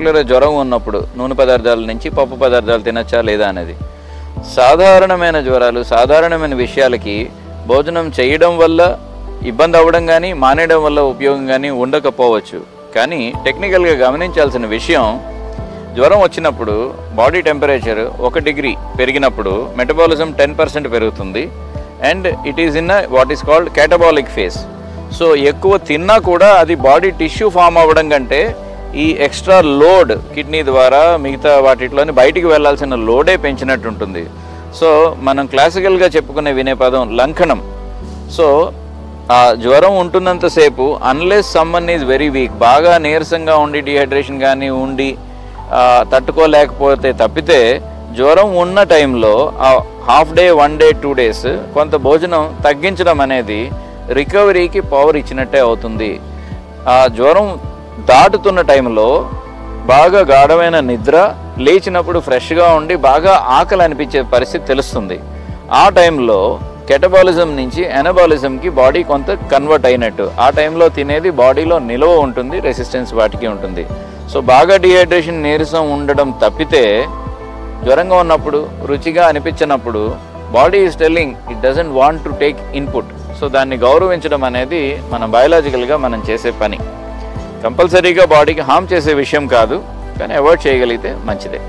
జ్వరం ఉన్నప్పుడు నూనె పదార్థాల నుంచి పప్పు పదార్థాలు తినచ్చా లేదా అనేది. సాధారణమైన జ్వరాలు, సాధారణమైన విషయాలకి భోజనం చేయడం వల్ల ఇబ్బంది అవ్వడం కానీ మానేయడం వల్ల ఉపయోగం కానీ ఉండకపోవచ్చు. కానీ టెక్నికల్గా గమనించాల్సిన విషయం, జ్వరం వచ్చినప్పుడు బాడీ టెంపరేచర్ 1 డిగ్రీ పెరిగినప్పుడు మెటబాలిజం 10% పెరుగుతుంది. And it is in what is called catabolic phase. So ఎక్కువ తిన్నా కూడా అది బాడీ టిష్యూ ఫామ్ అవ్వడం కంటే ఈ ఎక్స్ట్రా లోడ్ కిడ్నీ ద్వారా మిగతా వాటిలోని బయటికి వెళ్లాల్సిన లోడే పెంచినట్టు ఉంటుంది. సో మనం క్లాసికల్గా చెప్పుకునే వినే పదం లంకనం. సో ఆ జ్వరం ఉంటున్నంతసేపు unless someone is very weak, బాగా నీరసంగా ఉండి డిహైడ్రేషన్ కానీ ఉండి తట్టుకోలేకపోతే తప్పితే జ్వరం ఉన్న టైంలో హాఫ్ డే 1 డే 2 డేస్ కొంత భోజనం తగ్గించడం అనేది రికవరీకి పవర్ ఇచ్చినట్టే అవుతుంది. ఆ జ్వరం దాటుతున్న టైంలో బాగా గాఢమైన నిద్ర, లేచినప్పుడు ఫ్రెష్గా ఉండి బాగా ఆకలి అనిపించే పరిస్థితి తెలుస్తుంది. ఆ టైంలో కెటబాలిజం నుంచి ఎనబాలిజంకి బాడీ కొంత కన్వర్ట్ అయినట్టు. ఆ టైంలో తినేది బాడీలో నిల్వ ఉంటుంది, రెసిస్టెన్స్ వాటికి ఉంటుంది. సో బాగా డిహైడ్రేషన్, నీరసం ఉండడం తప్పితే జ్వరంగా ఉన్నప్పుడు రుచిగా అనిపించినప్పుడు body is telling it doesn't want to take input. So దాన్ని గౌరవించడం అనేది మన బయాలజికల్గా మనం చేసే పని. కంపల్సరీగా బాడీకి హామ్ చేసే విషయం కాదు, కానీ అవాయిడ్ చేయగలిగితే మంచిదే.